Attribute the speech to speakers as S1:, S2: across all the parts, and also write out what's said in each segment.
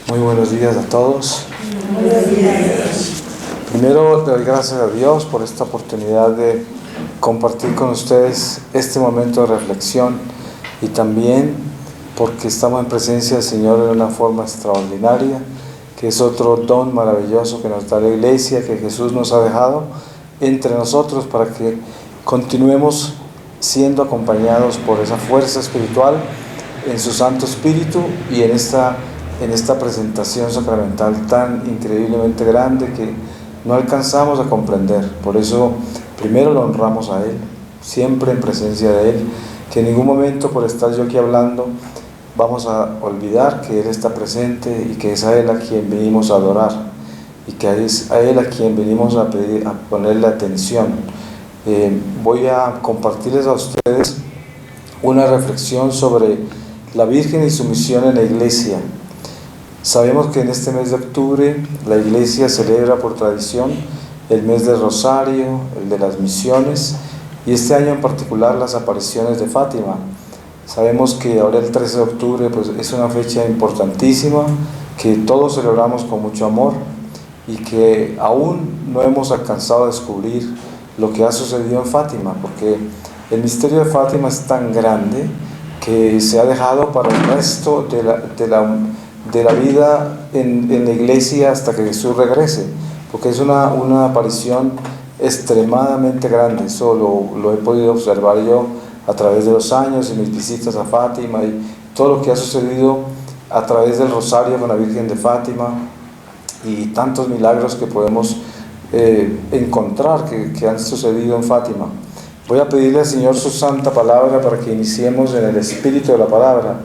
S1: Muy buenos días a todos.
S2: Buenos días.
S1: Primero, doy gracias a Dios por esta oportunidad de compartir con ustedes este momento de reflexión y también porque estamos en presencia del Señor de una forma extraordinaria, que es otro don maravilloso que nos da la Iglesia, que Jesús nos ha dejado entre nosotros para que continuemos siendo acompañados por esa fuerza espiritual en su Santo Espíritu y en esta presentación sacramental tan increíblemente grande que no alcanzamos a comprender. Por eso primero lo honramos a Él, siempre en presencia de Él, que en ningún momento por estar yo aquí hablando vamos a olvidar que Él está presente y que es a Él a quien venimos a adorar y que es a Él a quien venimos a pedir, a ponerle atención. Voy a compartirles a ustedes una reflexión sobre la Virgen y su misión en la Iglesia. Sabemos que en este mes de octubre la Iglesia celebra por tradición el mes del Rosario, el de las misiones, y este año en particular las apariciones de Fátima. Sabemos que ahora el 13 de octubre pues, es una fecha importantísima, que todos celebramos con mucho amor y que aún no hemos alcanzado a descubrir lo que ha sucedido en Fátima, porque el misterio de Fátima es tan grande que se ha dejado para el resto de la vida en la Iglesia hasta que Jesús regrese, porque es una aparición extremadamente grande. Eso lo he podido observar yo a través de los años y mis visitas a Fátima y todo lo que ha sucedido a través del Rosario con la Virgen de Fátima y tantos milagros que podemos encontrar que han sucedido en Fátima. Voy a pedirle al Señor su santa palabra para que iniciemos en el espíritu de la palabra.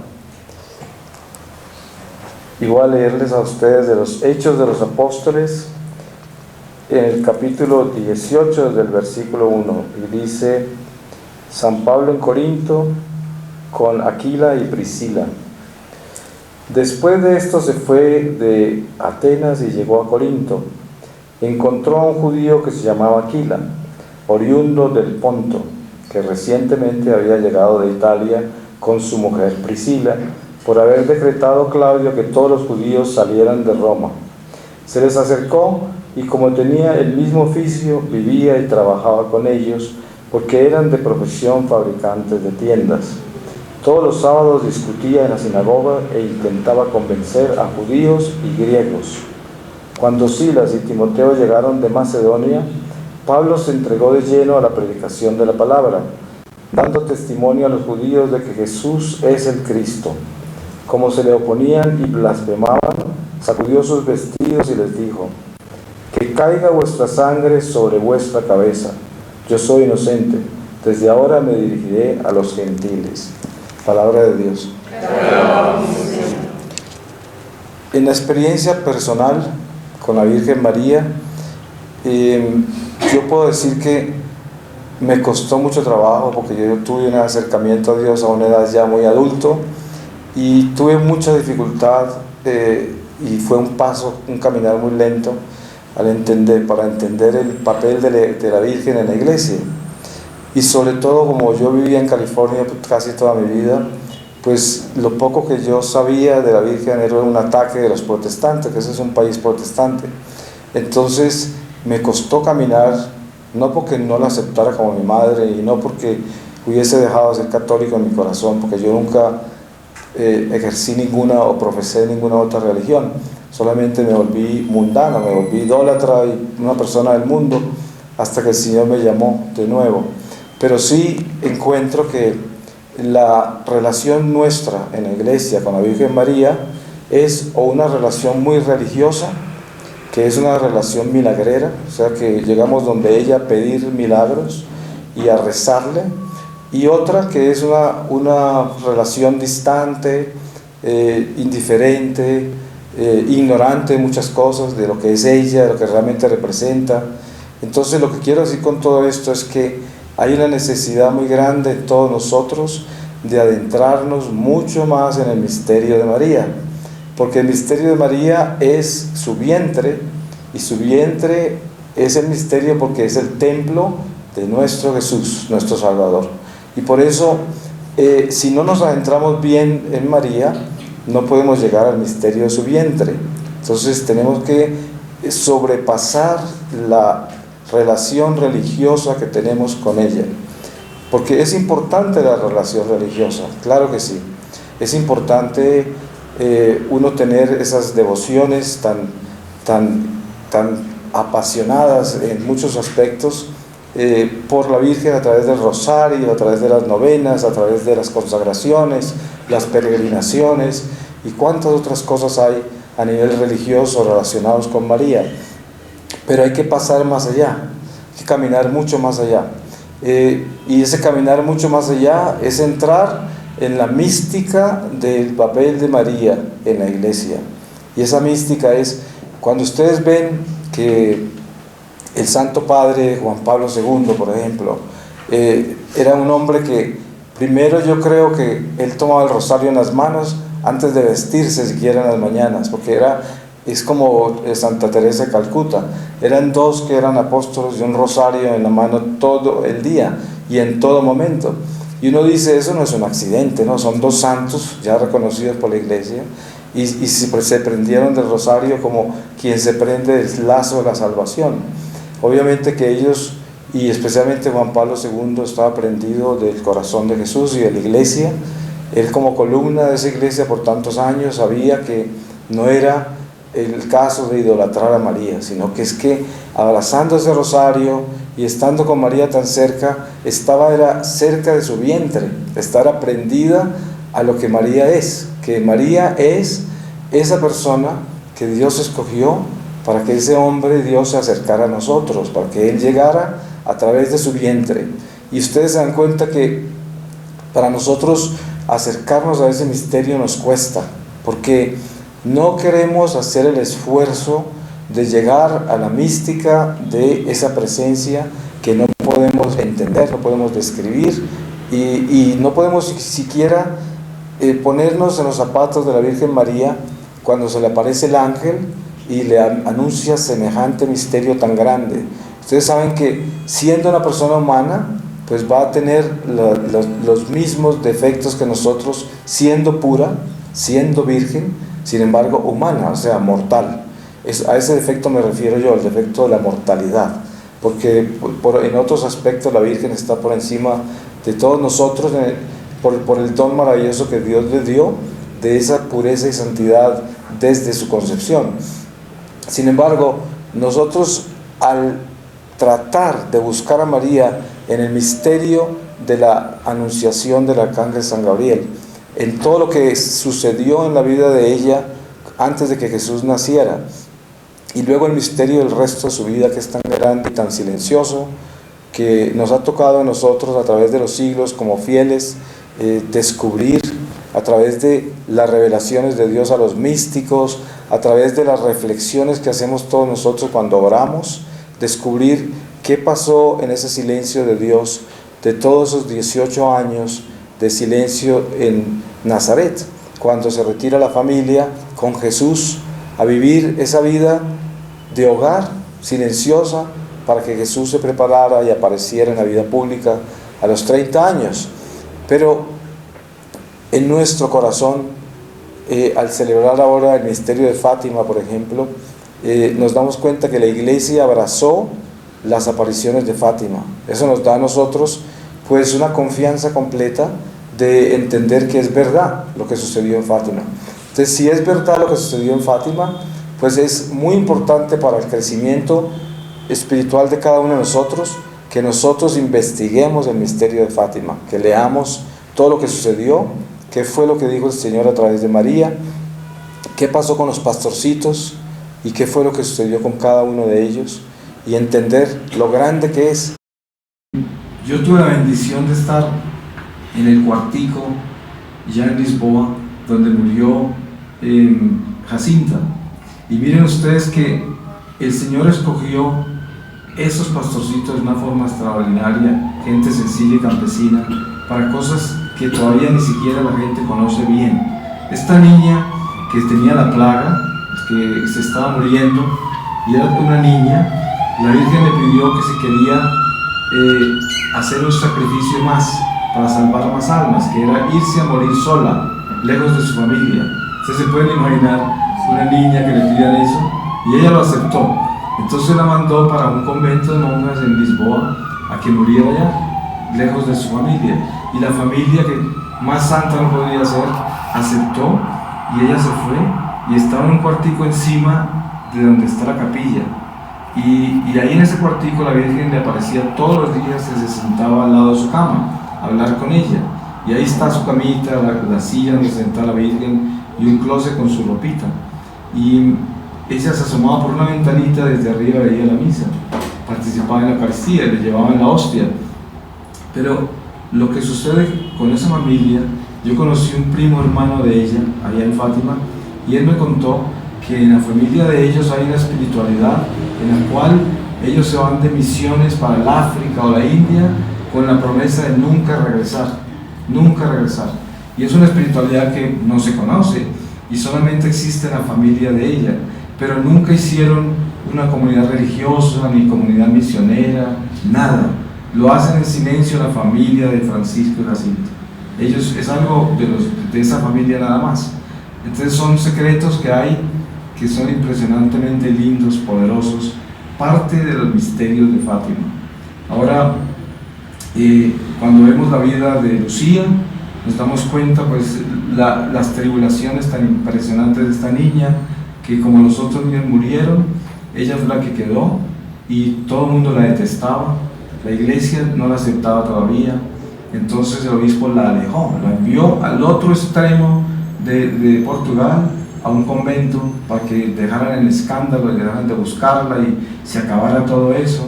S1: Y voy a leerles a ustedes de los Hechos de los Apóstoles, en el capítulo 18, desde el versículo 1. Y dice: San Pablo en Corinto, con Aquila y Priscila. Después de esto se fue de Atenas y llegó a Corinto. Encontró a un judío que se llamaba Aquila, oriundo del Ponto, que recientemente había llegado de Italia con su mujer Priscila, por haber decretado Claudio que todos los judíos salieran de Roma. Se les acercó y como tenía el mismo oficio, vivía y trabajaba con ellos, porque eran de profesión fabricantes de tiendas. Todos los sábados discutía en la sinagoga e intentaba convencer a judíos y griegos. Cuando Silas y Timoteo llegaron de Macedonia, Pablo se entregó de lleno a la predicación de la palabra, dando testimonio a los judíos de que Jesús es el Cristo. Como se le oponían y blasfemaban, sacudió sus vestidos y les dijo: que caiga vuestra sangre sobre vuestra cabeza. Yo soy inocente. Desde ahora me dirigiré a los gentiles. Palabra de Dios. En la experiencia personal con la Virgen María, yo puedo decir que me costó mucho trabajo, porque yo tuve un acercamiento a Dios a una edad ya muy adulto y tuve mucha dificultad y fue un caminar muy lento para entender el papel de la Virgen en la Iglesia. Y sobre todo, como yo vivía en California casi toda mi vida, pues lo poco que yo sabía de la Virgen era un ataque de los protestantes, que ese es un país protestante. Entonces me costó caminar, no porque no la aceptara como mi madre y no porque hubiese dejado de ser católico en mi corazón, porque yo nunca ejercí ninguna o profesé ninguna otra religión, solamente me volví mundano, me volví idólatra y una persona del mundo hasta que el Señor me llamó de nuevo. Pero sí encuentro que la relación nuestra en la Iglesia con la Virgen María es o una relación muy religiosa, que es una relación milagrera, o sea que llegamos donde ella a pedir milagros y a rezarle, y otra que es una relación distante, indiferente, ignorante de muchas cosas, de lo que es ella, de lo que realmente representa. Entonces lo que quiero decir con todo esto es que hay una necesidad muy grande en todos nosotros de adentrarnos mucho más en el misterio de María, porque el misterio de María es su vientre, y su vientre es el misterio porque es el templo de nuestro Jesús, nuestro Salvador. Y por eso, si no nos adentramos bien en María, no podemos llegar al misterio de su vientre. Entonces tenemos que sobrepasar la relación religiosa que tenemos con ella, porque es importante la relación religiosa, claro que sí, es importante uno tener esas devociones tan apasionadas en muchos aspectos por la Virgen, a través del rosario, a través de las novenas, a través de las consagraciones, las peregrinaciones y cuántas otras cosas hay a nivel religioso relacionados con María. Pero hay que pasar más allá, hay que caminar mucho más allá. Y ese caminar mucho más allá es entrar en la mística del papel de María en la iglesia. Y esa mística es cuando ustedes ven que el Santo Padre Juan Pablo II, por ejemplo, era un hombre que primero yo creo que él tomaba el rosario en las manos antes de vestirse siquiera en las mañanas, porque es como Santa Teresa de Calcuta, eran dos que eran apóstoles y un rosario en la mano todo el día y en todo momento. Y uno dice, eso no es un accidente, ¿no? Son dos santos ya reconocidos por la iglesia y se prendieron del rosario como quien se prende del lazo de la salvación. Obviamente que ellos, y especialmente Juan Pablo II, estaba prendido del corazón de Jesús y de la iglesia. Él, como columna de esa iglesia por tantos años, sabía que no era el caso de idolatrar a María, sino que es que abrazando ese rosario y estando con María tan cerca, era cerca de su vientre, estar prendida a lo que María es, que María es esa persona que Dios escogió para que ese hombre Dios se acercara a nosotros, para que Él llegara a través de su vientre. Y ustedes se dan cuenta que para nosotros acercarnos a ese misterio nos cuesta, porque no queremos hacer el esfuerzo de llegar a la mística de esa presencia que no podemos entender, no podemos describir y no podemos siquiera ponernos en los zapatos de la Virgen María cuando se le aparece el ángel y le anuncia semejante misterio tan grande. Ustedes saben que siendo una persona humana, pues va a tener los mismos defectos que nosotros, siendo pura, siendo virgen, sin embargo humana, o sea, mortal. A ese defecto me refiero yo, al defecto de la mortalidad, porque en otros aspectos la Virgen está por encima de todos nosotros, por el don maravilloso que Dios le dio, de esa pureza y santidad desde su concepción. Sin embargo, nosotros al tratar de buscar a María en el misterio de la anunciación del arcángel San Gabriel, en todo lo que sucedió en la vida de ella antes de que Jesús naciera, y luego el misterio del resto de su vida, que es tan grande y tan silencioso, que nos ha tocado a nosotros a través de los siglos como fieles descubrir a través de las revelaciones de Dios a los místicos, a través de las reflexiones que hacemos todos nosotros cuando oramos, descubrir qué pasó en ese silencio de Dios de todos esos 18 años de silencio en Nazaret, cuando se retira la familia con Jesús a vivir esa vida de hogar silenciosa para que Jesús se preparara y apareciera en la vida pública a los 30 años. Pero en nuestro corazón, al celebrar ahora el misterio de Fátima, por ejemplo, nos damos cuenta que la iglesia abrazó las apariciones de Fátima. Eso nos da a nosotros pues una confianza completa de entender que es verdad lo que sucedió en Fátima. Entonces, si es verdad lo que sucedió en Fátima, pues es muy importante para el crecimiento espiritual de cada uno de nosotros que nosotros investiguemos el misterio de Fátima, que leamos todo lo que sucedió, qué fue lo que dijo el Señor a través de María, qué pasó con los pastorcitos y qué fue lo que sucedió con cada uno de ellos, y entender lo grande que es. Yo tuve la bendición de estar en el cuartico ya en Lisboa, donde murió Jacinta, y miren ustedes que el Señor escogió esos pastorcitos de una forma extraordinaria, gente sencilla y campesina, para cosas que todavía ni siquiera la gente conoce bien. Esta niña que tenía la plaga, que se estaba muriendo, y era una niña, la Virgen le pidió que si quería hacer un sacrificio más para salvar más almas, que era irse a morir sola, lejos de su familia. Ustedes se pueden imaginar una niña que le pidan eso, y ella lo aceptó. Entonces la mandó para un convento de monjas en Lisboa a que muriera allá, lejos de su familia. Y la familia, que más santa no podía ser, aceptó, y ella se fue y estaba en un cuartico encima de donde está la capilla. Y ahí en ese cuartico la Virgen le aparecía todos los días y se sentaba al lado de su cama a hablar con ella. Y ahí está su camita, la silla donde se sentaba la Virgen y un closet con su ropita. Y ella se asomaba por una ventanita desde arriba, veía la misa, participaba en la Eucaristía, le llevaban la hostia. Pero lo que sucede con esa familia, yo conocí un primo hermano de ella allá en Fátima, y él me contó que en la familia de ellos hay una espiritualidad en la cual ellos se van de misiones para el África o la India con la promesa de nunca regresar, nunca regresar. Y es una espiritualidad que no se conoce y solamente existe en la familia de ella, pero nunca hicieron una comunidad religiosa ni comunidad misionera, nada. Lo hacen en silencio la familia de Francisco y Jacinto. Ellos, es algo de esa familia nada más. Entonces son secretos que hay, que son impresionantemente lindos, poderosos, parte de los misterios de Fátima. Ahora, cuando vemos la vida de Lucía, nos damos cuenta pues las tribulaciones tan impresionantes de esta niña, que como los otros niños murieron, ella fue la que quedó y todo el mundo la detestaba, la iglesia no la aceptaba todavía. Entonces el obispo la alejó, la envió al otro extremo de Portugal, a un convento, para que dejaran el escándalo y dejaran de buscarla y se acabara todo eso.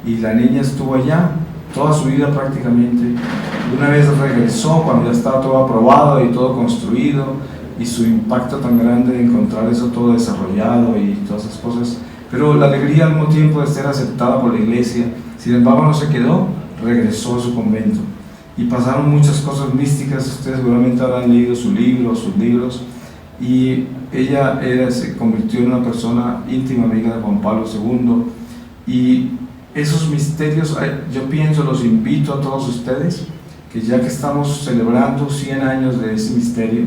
S1: Y la niña estuvo allá toda su vida prácticamente. Una vez regresó cuando ya estaba todo aprobado y todo construido, y su impacto tan grande de encontrar eso todo desarrollado y todas esas cosas, pero la alegría al mismo tiempo de ser aceptada por la iglesia. Sin embargo, no se quedó, regresó a su convento y pasaron muchas cosas místicas. Ustedes seguramente habrán leído su libro, sus libros, y ella se convirtió en una persona íntima amiga de Juan Pablo II. Y esos misterios, yo pienso, los invito a todos ustedes, que ya que estamos celebrando 100 años de ese misterio,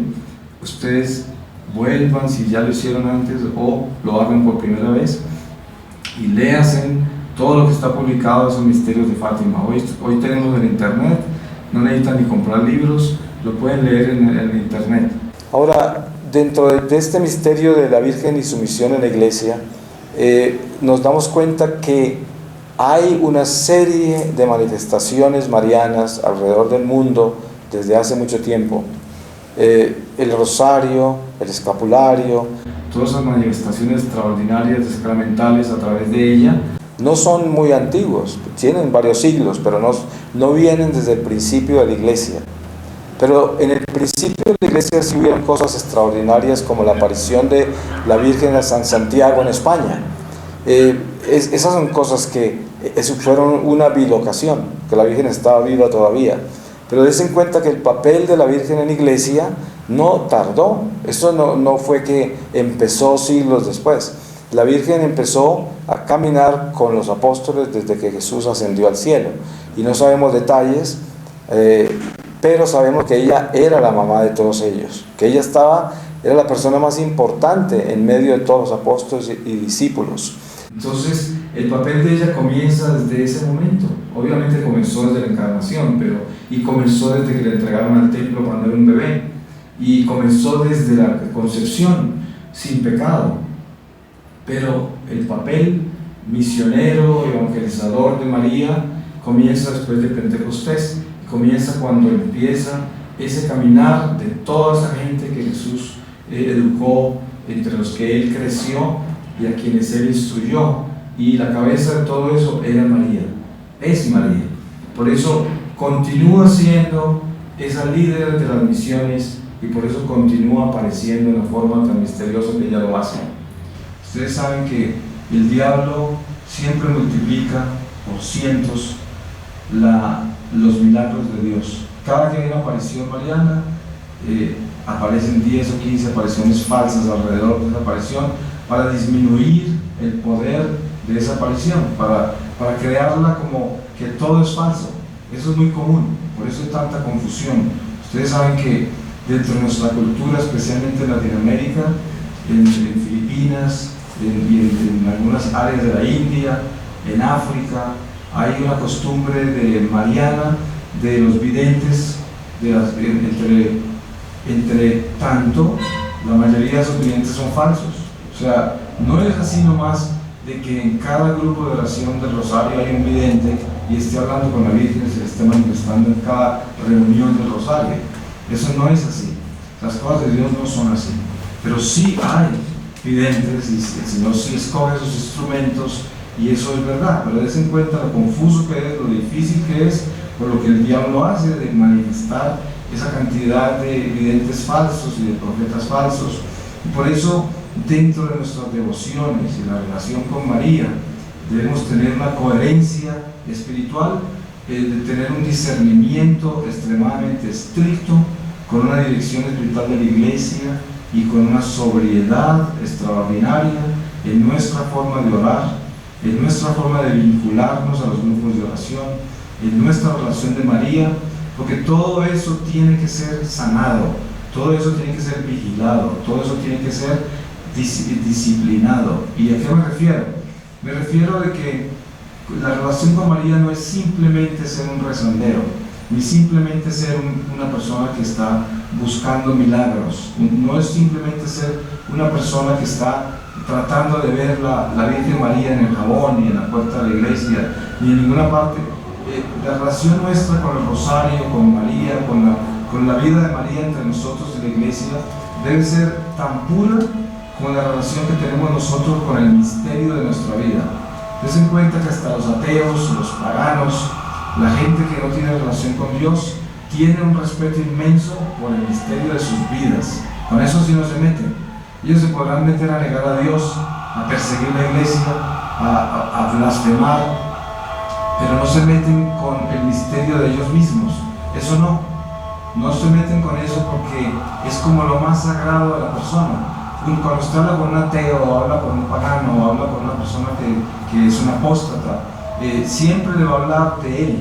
S1: ustedes vuelvan, si ya lo hicieron antes, o lo hagan por primera vez, y léasen todo lo que está publicado de esos misterios de Fátima. Hoy tenemos en internet, no necesitan ni comprar libros, lo pueden leer en internet. Ahora, dentro de este misterio de la Virgen y su misión en la iglesia, nos damos cuenta que hay una serie de manifestaciones marianas alrededor del mundo desde hace mucho tiempo. El rosario, el escapulario, todas esas manifestaciones extraordinarias, sacramentales a través de ella, no son muy antiguos, tienen varios siglos, pero no vienen desde el principio de la iglesia. Pero en el principio de la iglesia sí hubieron cosas extraordinarias, como la aparición de la Virgen a San Santiago en España. Esas son cosas que fueron una bilocación, que la Virgen estaba viva todavía. Pero des en cuenta que el papel de la Virgen en la iglesia no tardó. Eso no fue que empezó siglos después. La Virgen empezó a caminar con los apóstoles desde que Jesús ascendió al cielo. Y no sabemos detalles, pero sabemos que ella era la mamá de todos ellos, que ella era la persona más importante en medio de todos los apóstoles y discípulos. Entonces, el papel de ella comienza desde ese momento. Obviamente comenzó desde la encarnación, y comenzó desde que le entregaron al templo cuando era un bebé, y comenzó desde la concepción, sin pecado. Pero el papel misionero, evangelizador de María, comienza después de Pentecostés, y comienza cuando empieza ese caminar de toda esa gente que Jesús educó, entre los que Él creció y a quienes Él instruyó, y la cabeza de todo eso era María, es María. Por eso continúa siendo esa líder de las misiones, y por eso continúa apareciendo en la forma tan misteriosa que ella lo hace. Ustedes saben que el diablo siempre multiplica por cientos los milagros de Dios. Cada que hay una aparición mariana, aparecen 10 o 15 apariciones falsas alrededor de esa aparición, para disminuir el poder de esa aparición, para crearla como que todo es falso. Eso es muy común, por eso hay tanta confusión. Ustedes saben que dentro de nuestra cultura, especialmente en Latinoamérica, en Filipinas, en algunas áreas de la India, en África. Hay una costumbre de mariana de los videntes, entre tanto, la mayoría de esos videntes son falsos. O sea, no es así nomás de que en cada grupo de oración del rosario hay un vidente y esté hablando con la Virgen y se le esté manifestando en cada reunión del rosario. Eso no es así. Las cosas de Dios no son así. Pero sí hay videntes y el Señor sí escoge esos instrumentos, y eso es verdad. Pero des en cuenta lo confuso que es, lo difícil que es, por lo que el diablo hace de manifestar esa cantidad de videntes falsos y de profetas falsos. Y por eso, dentro de nuestras devociones y la relación con María, debemos tener una coherencia espiritual, de tener un discernimiento extremadamente estricto, con una dirección espiritual de la Iglesia y con una sobriedad extraordinaria en nuestra forma de orar, en nuestra forma de vincularnos a los grupos de oración, en nuestra relación de María, porque todo eso tiene que ser sanado, todo eso tiene que ser vigilado, todo eso tiene que ser disciplinado. ¿Y a qué me refiero? Me refiero de que la relación con María no es simplemente ser un rezandero, ni simplemente ser una persona que está buscando milagros, no es simplemente ser una persona que está tratando de ver la Virgen María en el jabón, ni en la puerta de la iglesia, ni en ninguna parte. La relación nuestra con el rosario, con María, con la vida de María entre nosotros y la iglesia, debe ser tan pura como la relación que tenemos nosotros con el misterio de nuestra vida. Des en cuenta que hasta los ateos, los paganos, la gente que no tiene relación con Dios, tiene un respeto inmenso por el misterio de sus vidas. Con eso sí no se meten. Ellos se podrán meter a negar a Dios, a perseguir la iglesia, a blasfemar, pero no se meten con el misterio de ellos mismos. Eso no se meten con eso, porque es como lo más sagrado de la persona. Cuando usted habla con un ateo, o habla con un pagano, o habla con una persona que es una apóstata, siempre le va a hablar de él,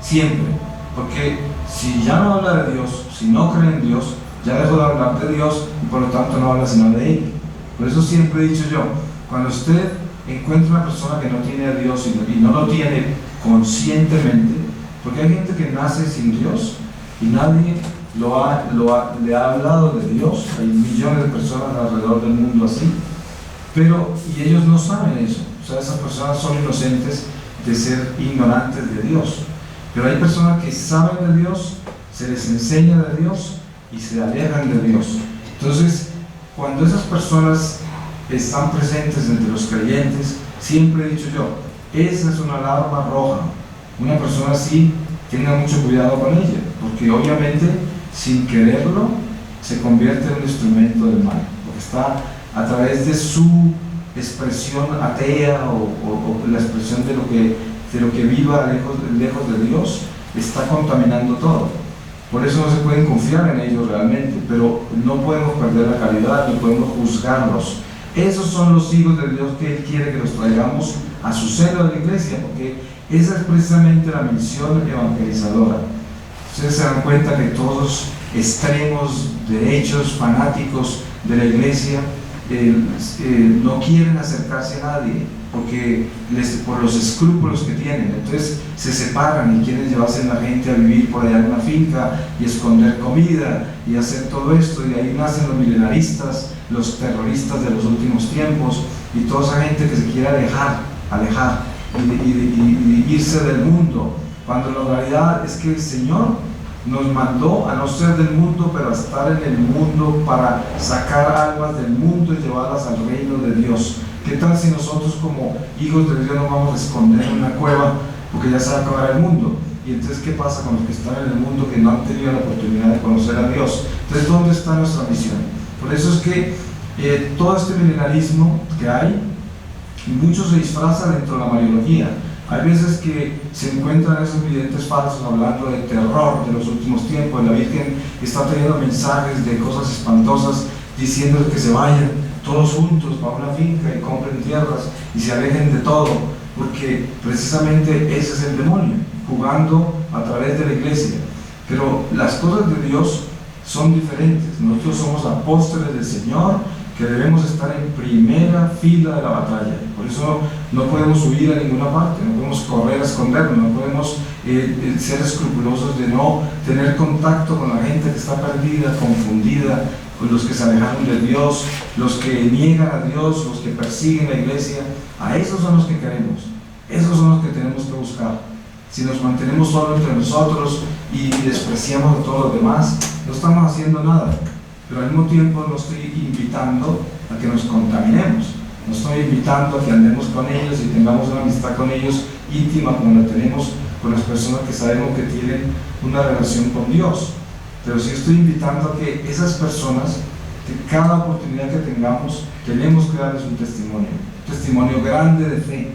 S1: siempre, porque si ya no habla de Dios, si no cree en Dios, ya dejó de hablar de Dios y por lo tanto no habla sino de él. Por eso siempre he dicho yo, cuando usted encuentra una persona que no tiene a Dios y no lo tiene conscientemente, porque hay gente que nace sin Dios y nadie le ha hablado de Dios, hay millones de personas alrededor del mundo así, y ellos no saben eso. O sea, esas personas son inocentes de ser ignorantes de Dios. Pero hay personas que saben de Dios, se les enseña de Dios y se alejan de Dios. Entonces, cuando esas personas están presentes entre los creyentes, siempre he dicho yo, esa es una alarma roja. Una persona así, tenga mucho cuidado con ella, porque obviamente, sin quererlo, se convierte en un instrumento del mal, porque está a través de su expresión atea o la expresión de lo que viva lejos de Dios, está contaminando todo. Por eso no se pueden confiar en ellos realmente, pero no podemos perder la calidad, no podemos juzgarlos. Esos son los hijos de Dios que Él quiere que los traigamos a su seno de la iglesia, porque esa es precisamente la misión evangelizadora. Ustedes se dan cuenta que todos extremos, derechos, fanáticos de la iglesia, no quieren acercarse a nadie por los escrúpulos que tienen. Entonces se separan y quieren llevarse a la gente a vivir por allá en una finca y esconder comida y hacer todo esto, y ahí nacen los milenaristas, los terroristas de los últimos tiempos y toda esa gente que se quiere alejar y irse del mundo, cuando la realidad es que el Señor nos mandó a no ser del mundo, pero a estar en el mundo para sacar almas del mundo y llevarlas al reino de Dios. ¿Qué tal si nosotros como hijos de Dios nos vamos a esconder en una cueva porque ya se va a acabar el mundo? Y entonces, ¿qué pasa con los que están en el mundo que no han tenido la oportunidad de conocer a Dios? Entonces, ¿dónde está nuestra misión? Por eso es que todo este milenarismo que hay, mucho se disfraza dentro de la mariología. Hay veces que se encuentran esos videntes falsos hablando de terror de los últimos tiempos. La Virgen está trayendo mensajes de cosas espantosas, diciendo que se vayan todos juntos para una finca y compren tierras y se alejen de todo, porque precisamente ese es el demonio, jugando a través de la iglesia. Pero las cosas de Dios son diferentes. Nosotros somos apóstoles del Señor, que debemos estar en primera fila de la batalla. Por eso no podemos huir a ninguna parte, no podemos correr a escondernos, no podemos ser escrupulosos de no tener contacto con la gente que está perdida, confundida, con los que se alejaron de Dios, los que niegan a Dios, los que persiguen la iglesia. A esos son los que queremos, esos son los que tenemos que buscar. Si nos mantenemos solo entre nosotros y despreciamos a todos los demás, no estamos haciendo nada. Pero al mismo tiempo no estoy invitando a que nos contaminemos, no estoy invitando a que andemos con ellos y tengamos una amistad con ellos íntima como la tenemos con las personas que sabemos que tienen una relación con Dios. Pero sí estoy invitando a que esas personas, que cada oportunidad que tengamos, tenemos que darles un testimonio grande de fe.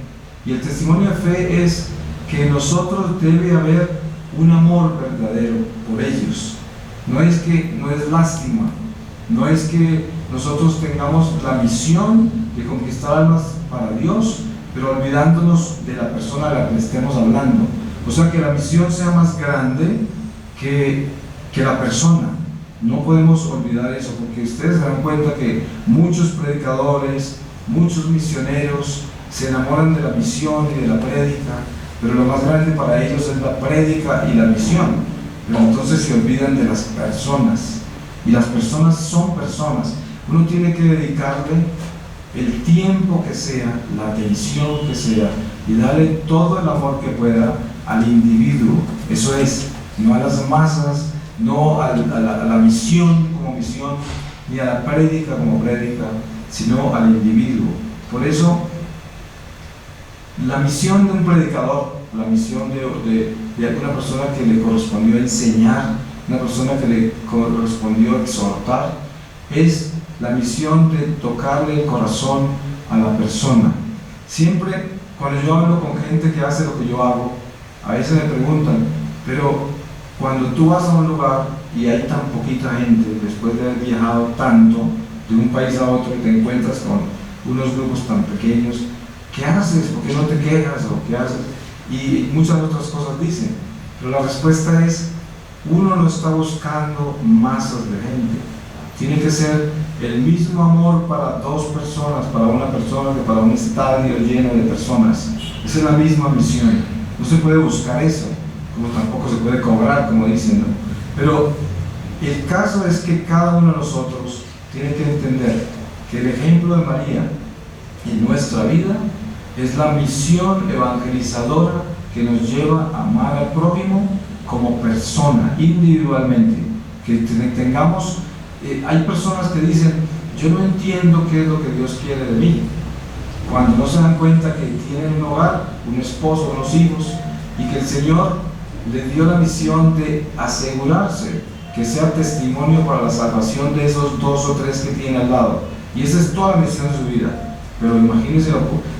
S1: Y el testimonio de fe es que en nosotros debe haber un amor verdadero por ellos. No es lástima, no es que nosotros tengamos la misión de conquistar almas para Dios, pero olvidándonos de la persona a la que le estemos hablando. O sea, que la misión sea más grande que la persona. No podemos olvidar eso, porque ustedes se dan cuenta que muchos predicadores, muchos misioneros se enamoran de la misión y de la prédica, pero lo más grande para ellos es la prédica y la misión. Pero entonces se olvidan de las personas, y las personas son personas. Uno tiene que dedicarle el tiempo que sea, la atención que sea, y darle todo el amor que pueda al individuo. Eso es, no a las masas, no a la misión como misión, ni a la prédica como prédica, sino al individuo. Por eso, la misión de un predicador, la misión de una persona que le correspondió enseñar, una persona que le correspondió exhortar, es la misión de tocarle el corazón a la persona. Siempre cuando yo hablo con gente que hace lo que yo hago, a veces me preguntan, pero cuando tú vas a un lugar y hay tan poquita gente, después de haber viajado tanto de un país a otro y te encuentras con unos grupos tan pequeños, ¿qué haces? ¿Por qué no te quejas? ¿O qué haces? Y muchas otras cosas dicen, pero la respuesta es: uno no está buscando masas de gente, tiene que ser el mismo amor para dos personas, para una persona, que para un estadio lleno de personas. Esa es la misma misión. No se puede buscar eso, como tampoco se puede cobrar, como dicen, ¿no? Pero el caso es que cada uno de nosotros tiene que entender que el ejemplo de María en nuestra vida es la misión evangelizadora que nos lleva a amar al prójimo como persona, individualmente. Que tengamos, hay personas que dicen: yo no entiendo qué es lo que Dios quiere de mí, cuando no se dan cuenta que tienen un hogar, un esposo, unos hijos, y que el Señor le dio la misión de asegurarse que sea testimonio para la salvación de esos dos o tres que tiene al lado. Y esa es toda la misión de su vida. Pero imagínense,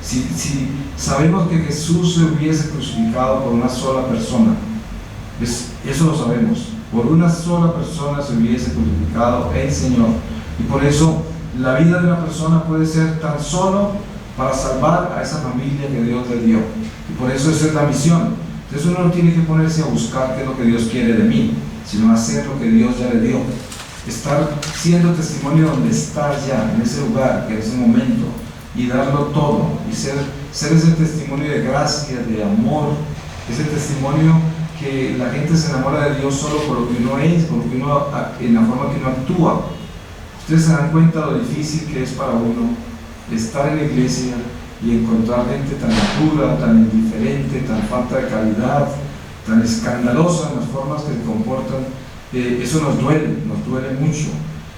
S1: si sabemos que Jesús se hubiese crucificado por una sola persona, eso lo sabemos, por una sola persona se hubiese crucificado el Señor. Y por eso la vida de una persona puede ser tan solo para salvar a esa familia que Dios le dio. Y por eso esa es la misión. Entonces uno no tiene que ponerse a buscar qué es lo que Dios quiere de mí, sino hacer lo que Dios ya le dio. Estar siendo testimonio donde está ya, en ese lugar, en ese momento, y darlo todo, y ser ese testimonio de gracia, de amor, ese testimonio que la gente se enamora de Dios solo por lo que uno es, por lo que uno, en la forma que uno actúa. Ustedes se dan cuenta de lo difícil que es para uno estar en la iglesia y encontrar gente tan dura, tan indiferente, tan falta de calidad, tan escandalosa en las formas que se comportan. Eso nos duele mucho.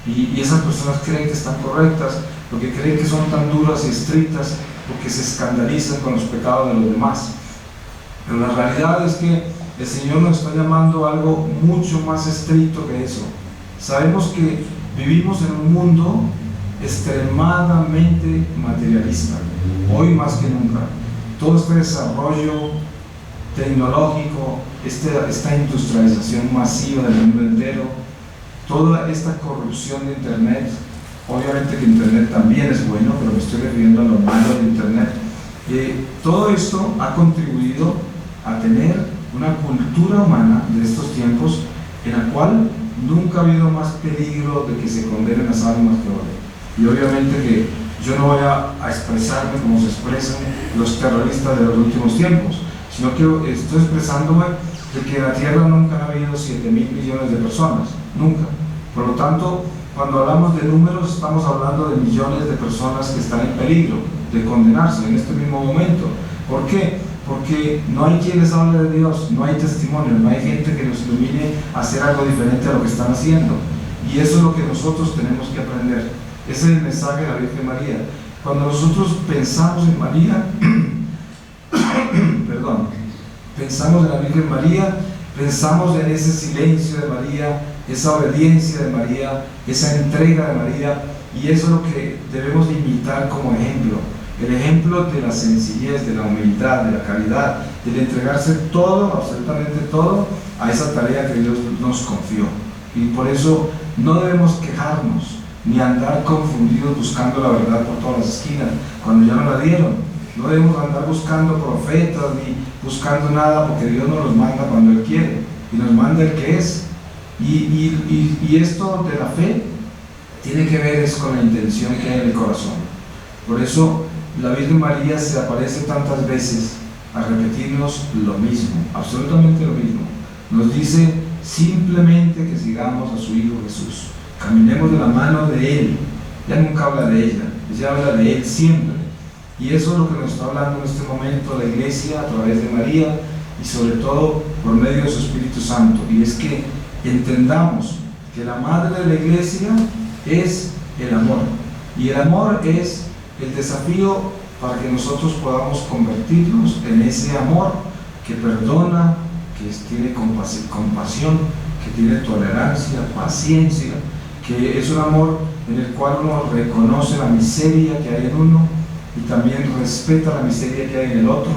S1: Y esas personas creen que están correctas, porque creen que son tan duras y estrictas, porque se escandalizan con los pecados de los demás. Pero la realidad es que el Señor nos está llamando a algo mucho más estricto que eso. Sabemos que vivimos en un mundo extremadamente materialista, hoy más que nunca. Todo este desarrollo tecnológico, esta industrialización masiva del mundo entero, toda esta corrupción de Internet. Obviamente que Internet también es bueno, pero me estoy refiriendo a lo malo de Internet. Todo esto ha contribuido a tener una cultura humana de estos tiempos en la cual nunca ha habido más peligro de que se condenen las almas que hoy. Y obviamente que yo no voy a expresarme como se expresan los terroristas de los últimos tiempos, sino que estoy expresándome de que en la tierra nunca han habido 7.000 millones de personas, nunca. Por lo tanto, cuando hablamos de números, estamos hablando de millones de personas que están en peligro de condenarse en este mismo momento. ¿Por qué? Porque no hay quien les hable de Dios, no hay testimonio, no hay gente que nos ilumine a hacer algo diferente a lo que están haciendo. Y eso es lo que nosotros tenemos que aprender. Ese es el mensaje de la Virgen María. Cuando nosotros pensamos en María, pensamos en la Virgen María, pensamos en ese silencio de María, esa obediencia de María, esa entrega de María, y eso es lo que debemos imitar como ejemplo. El ejemplo de la sencillez, de la humildad, de la caridad, del entregarse todo, absolutamente todo, a esa tarea que Dios nos confió. Y por eso no debemos quejarnos, ni andar confundidos buscando la verdad por todas las esquinas, cuando ya nos la dieron. No debemos andar buscando profetas, ni buscando nada, porque Dios nos los manda cuando Él quiere, y nos manda el que es. Y esto de la fe tiene que ver es con la intención que hay en el corazón. Por eso la Virgen María se aparece tantas veces a repetirnos lo mismo, absolutamente lo mismo. Nos dice simplemente que sigamos a su Hijo Jesús, caminemos de la mano de Él. Ya nunca habla de ella, ella habla de Él siempre. Y eso es lo que nos está hablando en este momento la Iglesia a través de María y sobre todo por medio de su Espíritu Santo. Y es que entendamos que la madre de la Iglesia es el amor. Y el amor es el desafío para que nosotros podamos convertirnos en ese amor que perdona, que tiene compasión, que tiene tolerancia, paciencia, que es un amor en el cual uno reconoce la miseria que hay en uno y también respeta la miseria que hay en el otro,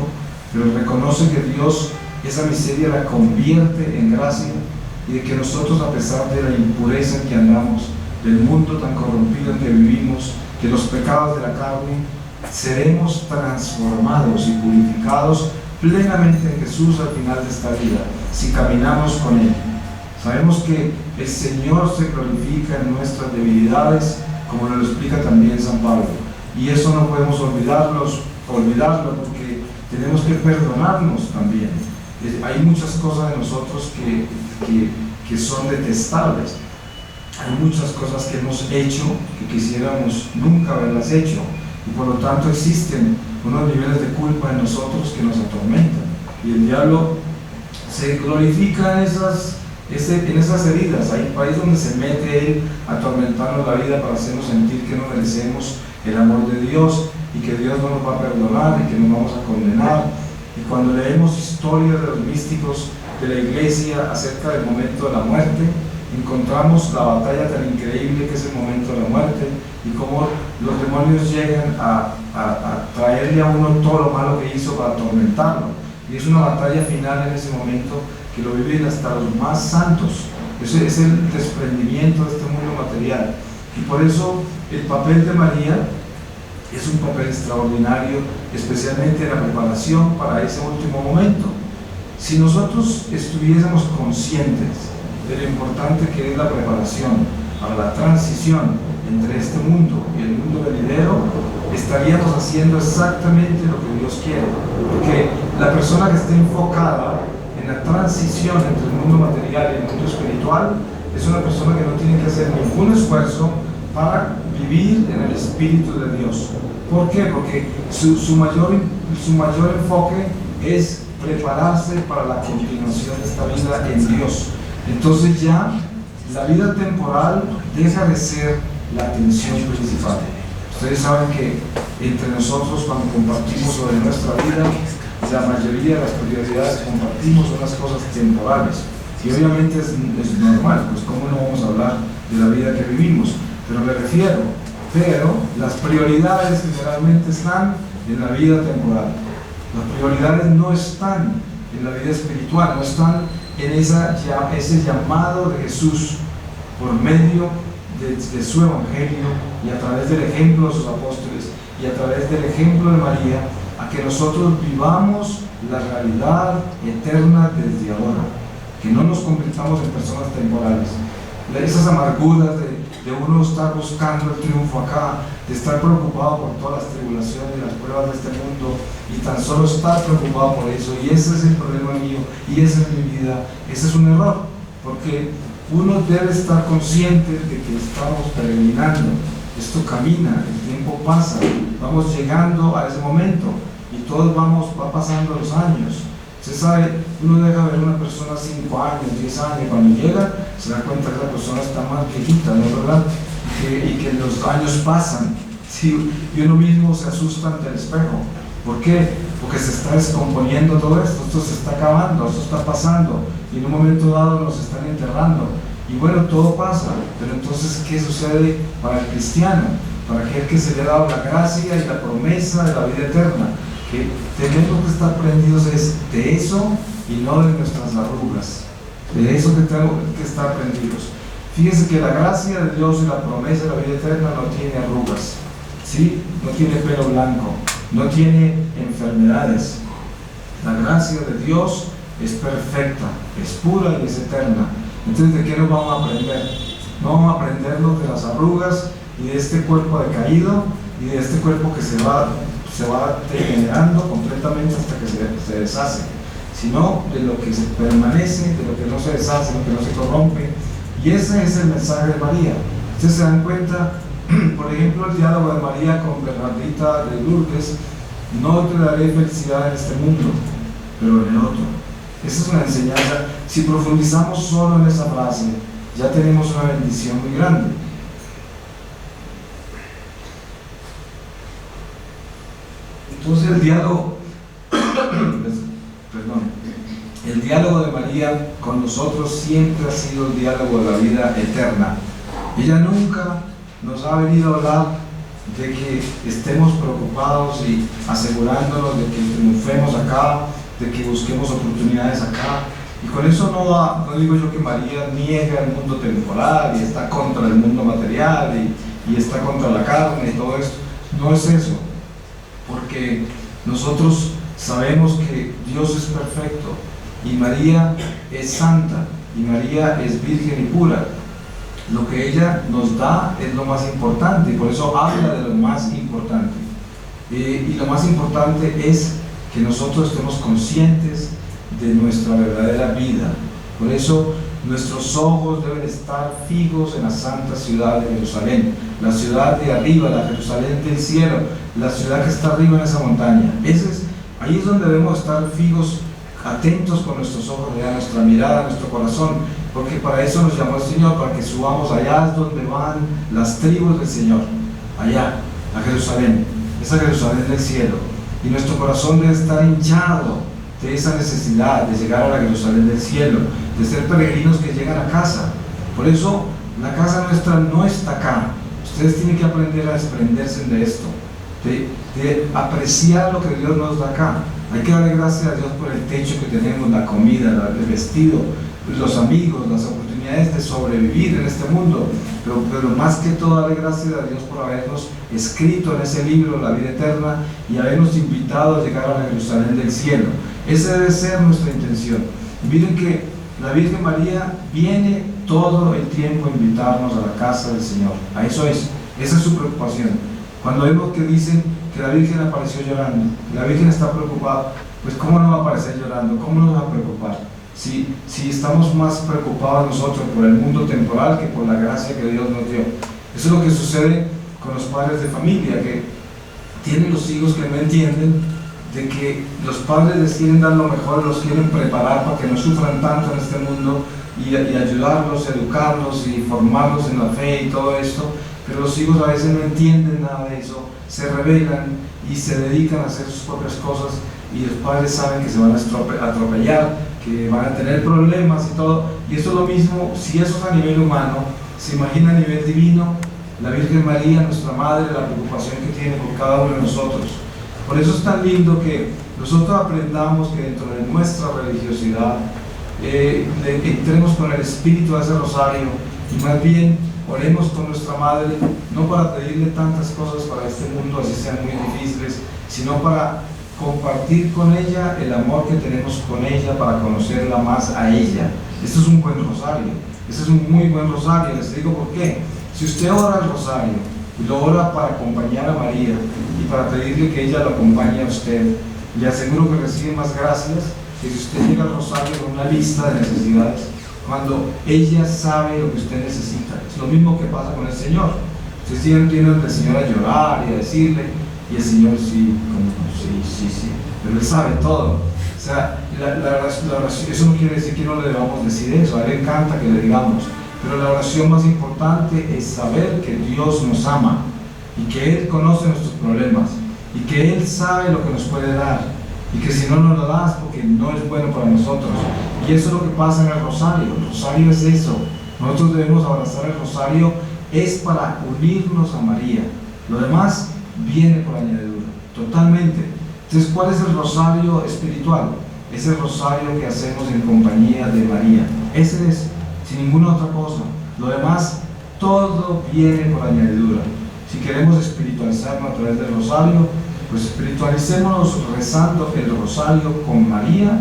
S1: pero reconoce que Dios esa miseria la convierte en gracia y de que nosotros, a pesar de la impureza en que andamos, del mundo tan corrompido en que vivimos, de los pecados de la carne, seremos transformados y purificados plenamente en Jesús al final de esta vida, si caminamos con Él. Sabemos que el Señor se glorifica en nuestras debilidades, como nos lo explica también San Pablo, y eso no podemos olvidarlo porque tenemos que perdonarnos también. Hay muchas cosas de nosotros que son detestables. Hay muchas cosas que hemos hecho que quisiéramos nunca haberlas hecho, y por lo tanto existen unos niveles de culpa en nosotros que nos atormentan, y el diablo se glorifica en esas heridas. Hay un país donde se mete él a atormentarnos la vida para hacernos sentir que no merecemos el amor de Dios y que Dios no nos va a perdonar y que nos vamos a condenar. Y cuando leemos historias de los místicos de la Iglesia acerca del momento de la muerte, encontramos la batalla tan increíble que es el momento de la muerte y cómo los demonios llegan a traerle a uno todo lo malo que hizo para atormentarlo. Y es una batalla final en ese momento que lo viven hasta los más santos. Ese es el desprendimiento de este mundo material. Y por eso el papel de María es un papel extraordinario, especialmente en la preparación para ese último momento. Si nosotros estuviésemos conscientes de lo importante que es la preparación para la transición entre este mundo y el mundo venidero, estaríamos haciendo exactamente lo que Dios quiere, porque la persona que esté enfocada en la transición entre el mundo material y el mundo espiritual es una persona que no tiene que hacer ningún esfuerzo para vivir en el Espíritu de Dios. ¿Por qué? Porque su mayor enfoque es prepararse para la continuación de esta vida en Dios. Entonces ya la vida temporal deja de ser la atención principal. Ustedes saben que entre nosotros, cuando compartimos sobre nuestra vida, la mayoría de las prioridades que compartimos son las cosas temporales. Y obviamente es normal, pues cómo no vamos a hablar de la vida que vivimos, pero las prioridades generalmente están en la vida temporal. Las prioridades no están en la vida espiritual, no están en ese llamado de Jesús por medio de su Evangelio y a través del ejemplo de sus apóstoles y a través del ejemplo de María, a que nosotros vivamos la realidad eterna desde ahora, que no nos convirtamos en personas temporales, esas amarguras de uno estar buscando el triunfo acá, de estar preocupado por todas las tribulaciones y las pruebas de este mundo, y tan solo estar preocupado por eso, y ese es el problema mío, y esa es mi vida. Ese es un error, porque uno debe estar consciente de que estamos peregrinando. Esto camina, el tiempo pasa, vamos llegando a ese momento, y todos va pasando los años. Usted sabe, uno deja ver a una persona 5 años, 10 años, cuando llega se da cuenta que la persona está más viejita, ¿no es verdad? Y que los años pasan, ¿sí? Y uno mismo se asusta ante el espejo. ¿Por qué? Porque se está descomponiendo todo esto se está acabando, esto está pasando, y en un momento dado nos están enterrando. Y bueno, todo pasa, pero entonces, ¿qué sucede para el cristiano? Para aquel que se le ha dado la gracia y la promesa de la vida eterna, que tenemos que estar prendidos es de eso y no de nuestras arrugas, de eso que tenemos que estar prendidos. Fíjense que la gracia de Dios y la promesa de la vida eterna no tiene arrugas, ¿sí? No tiene pelo blanco, no tiene enfermedades. La gracia de Dios es perfecta, es pura y es eterna. Entonces, ¿de qué nos vamos a aprender? No vamos a aprendernos de las arrugas y de este cuerpo decaído y de este cuerpo que se va degenerando completamente hasta que se deshace, sino de lo que se permanece, de lo que no se deshace, de lo que no se corrompe. Y ese es el mensaje de María. Ustedes se dan cuenta, por ejemplo, el diálogo de María con Bernardita de Lourdes: no te daré felicidad en este mundo, pero en el otro. Esa es una enseñanza. Si profundizamos solo en esa frase, ya tenemos una bendición muy grande. Entonces el diálogo de María con nosotros siempre ha sido el diálogo de la vida eterna. Ella nunca nos ha venido a hablar de que estemos preocupados y asegurándonos de que triunfemos acá, de que busquemos oportunidades acá. Y con eso no digo yo que María niega el mundo temporal y está contra el mundo material y está contra la carne y todo esto. No es eso, porque nosotros sabemos que Dios es perfecto y María es santa y María es virgen y pura. Lo que ella nos da es lo más importante, y por eso habla de lo más importante. Y lo más importante es que nosotros estemos conscientes de nuestra verdadera vida. Por eso nuestros ojos deben estar fijos en la santa ciudad de Jerusalén, la ciudad de arriba, la Jerusalén del cielo, la ciudad que está arriba en esa montaña. Ahí es donde debemos estar fijos, atentos con nuestros ojos, nuestra mirada, nuestro corazón, porque para eso nos llamó el Señor, para que subamos allá donde van las tribus del Señor, allá, a Jerusalén, esa Jerusalén del cielo. Y nuestro corazón debe estar hinchado de esa necesidad de llegar a la Jerusalén del cielo, de ser peregrinos que llegan a casa. Por eso la casa nuestra no está acá. Ustedes tienen que aprender a desprenderse de esto, de apreciar lo que Dios nos da acá. Hay que darle gracias a Dios por el techo que tenemos, la comida, el vestido, los amigos, las oportunidades de sobrevivir en este mundo, pero más que todo darle gracias a Dios por habernos escrito en ese libro la vida eterna y habernos invitado a llegar a la Jerusalén del cielo. Esa debe ser nuestra intención. Miren que la Virgen María viene todo el tiempo a invitarnos a la casa del Señor. A eso esa es su preocupación. Cuando vemos que dicen que la Virgen apareció llorando, la Virgen está preocupada, pues ¿cómo no va a aparecer llorando? ¿Cómo nos va a preocupar? Si estamos más preocupados nosotros por el mundo temporal que por la gracia que Dios nos dio. Eso es lo que sucede con los padres de familia, que tienen los hijos que no entienden de que los padres les quieren dar lo mejor, los quieren preparar para que no sufran tanto en este mundo y ayudarlos, educarlos y formarlos en la fe y todo esto, pero los hijos a veces no entienden nada de eso, se rebelan y se dedican a hacer sus propias cosas, y los padres saben que se van a atropellar, que van a tener problemas y todo. Y eso es lo mismo, si eso es a nivel humano, se imagina a nivel divino. La Virgen María, nuestra Madre, la preocupación que tiene por cada uno de nosotros. Por eso es tan lindo que nosotros aprendamos que dentro de nuestra religiosidad entremos con el espíritu a ese rosario y más bien oremos con nuestra Madre, no para pedirle tantas cosas para este mundo, así sean muy difíciles, sino para compartir con ella el amor que tenemos con ella, para conocerla más a ella, Este es un buen rosario, este es un muy buen rosario. Les digo por qué. Si usted ora el rosario y lo ora para acompañar a María y para pedirle que ella lo acompañe a usted, le aseguro que recibe más gracias que si usted llega al rosario con una lista de necesidades, cuando ella sabe lo que usted necesita. Es lo mismo que pasa con el Señor. Usted siempre tiene al Señor a llorar y a decirle, y el Señor sí, pero Él sabe todo. O sea, la oración, eso no quiere decir que no le debamos decir eso, a Él le encanta que le digamos, pero la oración más importante es saber que Dios nos ama y que Él conoce nuestros problemas y que Él sabe lo que nos puede dar y que si no nos lo das porque no es bueno para nosotros. Y eso es lo que pasa en el rosario. El rosario es eso. Nosotros debemos abrazar el rosario, es para unirnos a María. Lo demás viene por añadidura, totalmente. Entonces, ¿cuál es el rosario espiritual? Es el rosario que hacemos en compañía de María. Ese es, sin ninguna otra cosa. Lo demás, todo viene por añadidura. Si queremos espiritualizarnos a través del rosario, pues espiritualicémonos rezando el rosario con María,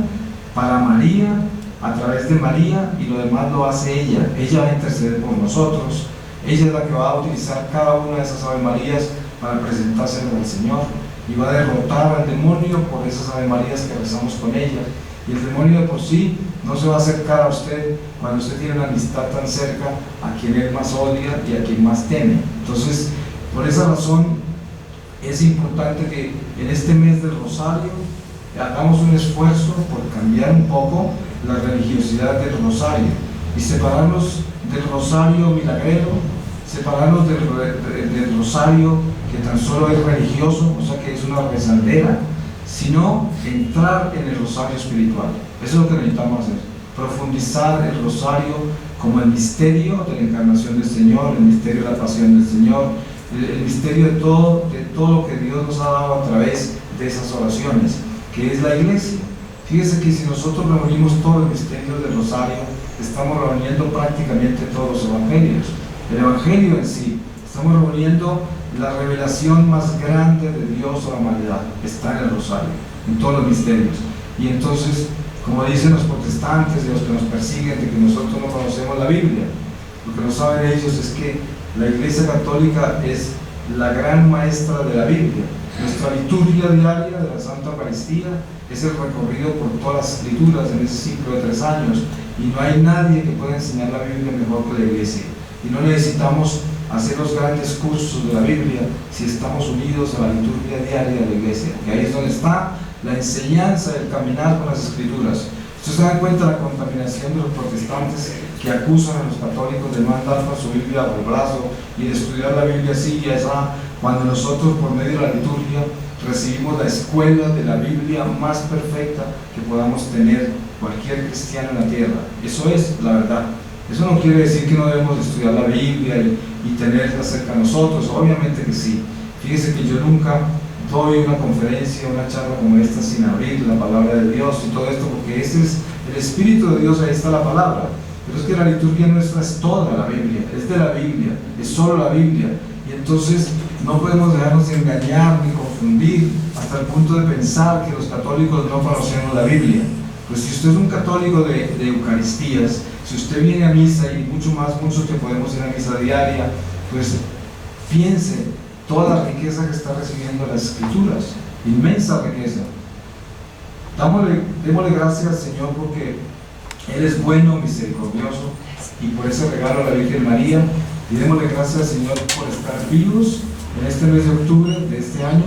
S1: para María, a través de María, y lo demás lo hace ella. Ella va a interceder por nosotros. Ella es la que va a utilizar cada una de esas Ave Marías para presentárselas al Señor, y va a derrotar al demonio por esas Ave Marías que rezamos con ella. Y el demonio de por sí no se va a acercar a usted cuando usted tiene una amistad tan cerca a quien él más odia y a quien más teme. Entonces, por esa razón es importante que en este mes del rosario hagamos un esfuerzo por cambiar un poco la religiosidad del rosario y separarnos del rosario milagrero, separarnos del rosario que tan solo es religioso, o sea que es una rezandera, sino entrar en el rosario espiritual. Eso es lo que necesitamos hacer, profundizar el rosario como el misterio de la encarnación del Señor, el misterio de la pasión del Señor, el misterio de todo lo que Dios nos ha dado a través de esas oraciones, que es la iglesia. Fíjese que si nosotros reunimos todos los misterios del rosario, estamos reuniendo prácticamente todos los evangelios. El evangelio en sí, estamos reuniendo la revelación más grande de Dios a la humanidad, está en el rosario, en todos los misterios. Y entonces, como dicen los protestantes y los que nos persiguen, de que nosotros no conocemos la Biblia, lo que no saben ellos es que la Iglesia Católica es la gran maestra de la Biblia. Nuestra liturgia diaria de la Santa Eucaristía es el recorrido por todas las escrituras en ese ciclo de 3 años, y no hay nadie que pueda enseñar la Biblia mejor que la Iglesia. Y no necesitamos hacer los grandes cursos de la Biblia si estamos unidos a la liturgia diaria de la Iglesia, que ahí es donde está la enseñanza del caminar con las Escrituras. Ustedes se dan cuenta de la contaminación de los protestantes que acusan a los católicos de no andar con su Biblia bajo el brazo y de estudiar la Biblia así y esa, cuando nosotros por medio de la liturgia recibimos la escuela de la Biblia más perfecta que podamos tener cualquier cristiano en la tierra. Eso es la verdad. Eso no quiere decir que no debemos estudiar la Biblia y tenerla cerca de nosotros, obviamente que sí. Fíjese que yo nunca doy una conferencia, una charla como esta sin abrir la palabra de Dios y todo esto, porque ese es el Espíritu de Dios, ahí está la palabra. Pero es que la liturgia nuestra es toda la Biblia, es de la Biblia, es solo la Biblia. Y entonces no podemos dejarnos engañar ni confundir hasta el punto de pensar que los católicos no conocemos la Biblia. Pues si usted es un católico de Eucaristías, si usted viene a misa y muchos que podemos ir a misa diaria, pues piense toda la riqueza que está recibiendo las Escrituras, inmensa riqueza. Démosle gracias al Señor porque Él es bueno, misericordioso, y por ese regalo a la Virgen María, y démosle gracias al Señor por estar vivos en este mes de octubre de este año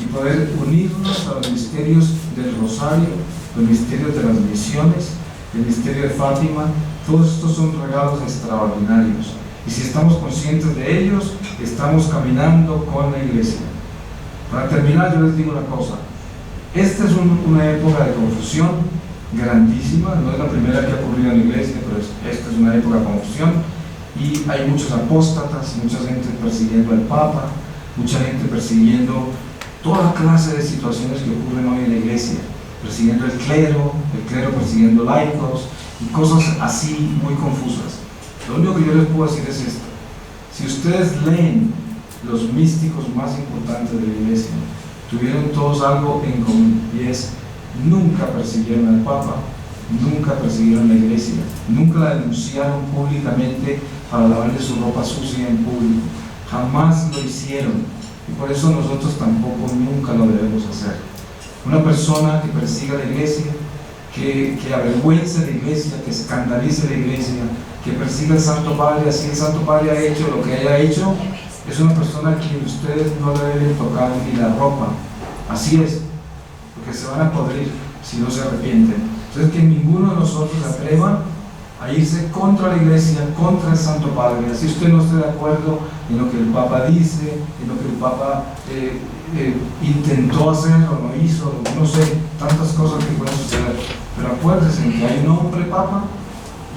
S1: y poder unirnos a los misterios del Rosario, los misterios de las misiones, el misterio de Fátima. Todos estos son regalos extraordinarios, y si estamos conscientes de ellos, estamos caminando con la Iglesia. Para terminar, yo les digo una cosa: esta es una época de confusión grandísima, no es la primera que ha ocurrido en la Iglesia, pero esta es una época de confusión, y hay muchos apóstatas, mucha gente persiguiendo al Papa, mucha gente persiguiendo toda clase de situaciones que ocurren hoy en la Iglesia, persiguiendo el clero persiguiendo laicos, y cosas así muy confusas. Lo único que yo les puedo decir es esto: si ustedes leen los místicos más importantes de la Iglesia, tuvieron todos algo en común, y es: nunca persiguieron al Papa,
S3: nunca persiguieron la iglesia, nunca la denunciaron públicamente para lavarle su ropa sucia en público, jamás lo hicieron, y por eso nosotros tampoco nunca lo debemos hacer. Una persona que persiga la iglesia, que avergüence la iglesia, que escandalice la iglesia, que persiga al Santo Padre, así el Santo Padre ha hecho lo que haya hecho, es una persona a quien ustedes no deben tocar ni la ropa. Así es, porque se van a podrir si no se arrepienten. Entonces, que ninguno de nosotros se atreva a irse contra la iglesia, contra el Santo Padre. Así usted no esté de acuerdo en lo que el Papa dice, en lo que el Papa intentó hacer o no hizo, no sé, tantas cosas que pueden suceder. Pero acuérdense que hay un hombre Papa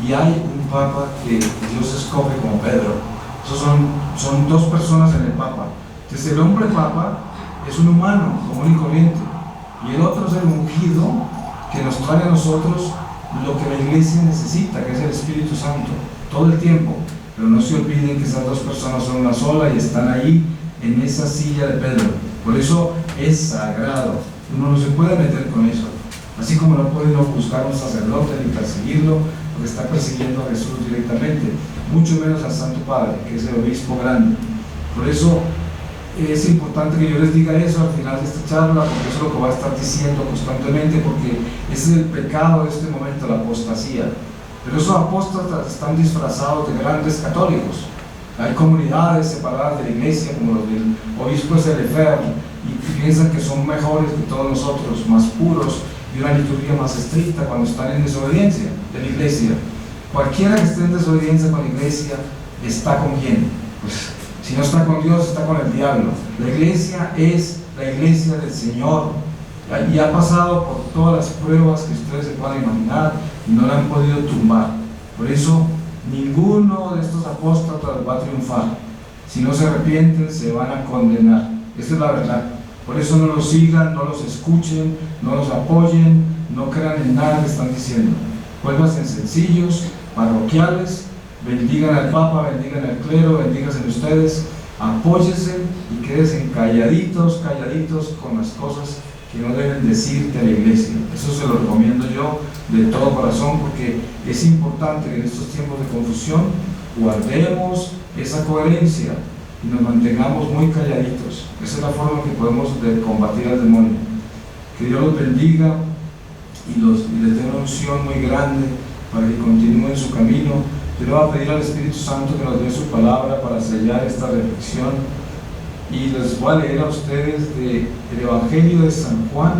S3: y hay un Papa que Dios escoge como Pedro. Esos son dos personas en el Papa. Entonces el hombre Papa es un humano común y corriente, y el otro es el ungido que nos trae a nosotros lo que la iglesia necesita, que es el Espíritu Santo, todo el tiempo. Pero no se olviden que esas dos personas son una sola y están ahí en esa silla de Pedro. Por eso es sagrado, uno no se puede meter con eso. Así como no puede uno buscar a un sacerdote ni perseguirlo, porque está persiguiendo a Jesús directamente, mucho menos al Santo Padre, que es el obispo grande. Por eso es importante que yo les diga eso al final de esta charla, porque eso es lo que va a estar diciendo constantemente, porque ese es el pecado de este momento, la apostasía. Pero esos apóstatas están disfrazados de grandes católicos. Hay comunidades separadas de la iglesia, como los del obispo de Lefebvre, y piensan que son mejores que todos nosotros, más puros, y una liturgia más estricta cuando están en desobediencia de la iglesia. Cualquiera que esté en desobediencia con la iglesia está con quién. Pues, si no está con Dios, está con el diablo. La iglesia es la iglesia del Señor, y ha pasado por todas las pruebas que ustedes se puedan imaginar y no la han podido tumbar. Por eso ninguno de estos apóstatas va a triunfar. Si no se arrepienten, se van a condenar. Esa es la verdad. Por eso no los sigan, no los escuchen, no los apoyen, no crean en nada que están diciendo. Vuélvanse sencillos, parroquiales, bendigan al Papa, bendigan al clero, bendíganse ustedes, apóyense y quédense calladitos con las cosas que no deben decirte a la iglesia. Eso se lo recomiendo yo de todo corazón, porque es importante que en estos tiempos de confusión guardemos esa coherencia y nos mantengamos muy calladitos. Esa es la forma que podemos combatir al demonio. Que Dios los bendiga y les dé una unción muy grande para que continúen su camino. Yo le voy a pedir al Espíritu Santo que nos dé su palabra para sellar esta reflexión. Y les voy a leer a ustedes del Evangelio de San Juan,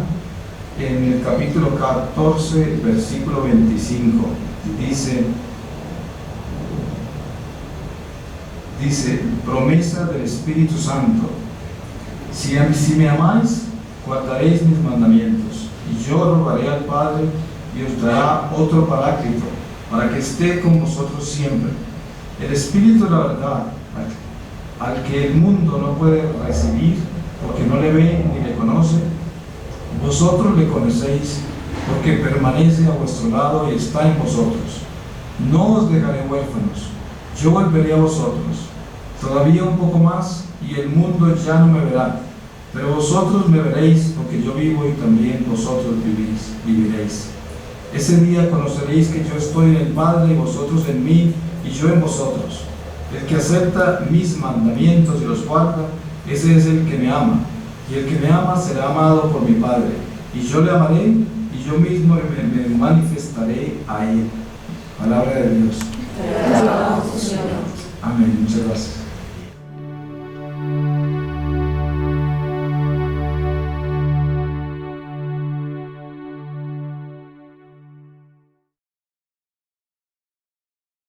S3: en el capítulo 14, versículo 25. Dice, promesa del Espíritu Santo: si me amáis, guardaréis mis mandamientos, y yo rogaré al Padre y os dará otro Paráclito, para que esté con vosotros siempre, el Espíritu de la verdad, al que el mundo no puede recibir porque no le ve ni le conoce. Vosotros le conocéis porque permanece a vuestro lado y está en vosotros. No os dejaré huérfanos, yo volveré a vosotros. Todavía un poco más y el mundo ya no me verá, pero vosotros me veréis, porque yo vivo y también vosotros viviréis. Ese día conoceréis que yo estoy en el Padre y vosotros en mí y yo en vosotros. El que acepta mis mandamientos y los guarda, ese es el que me ama, y el que me ama será amado por mi Padre, y yo le amaré, y yo mismo me manifestaré a él. Palabra de Dios. Amén. Muchas gracias.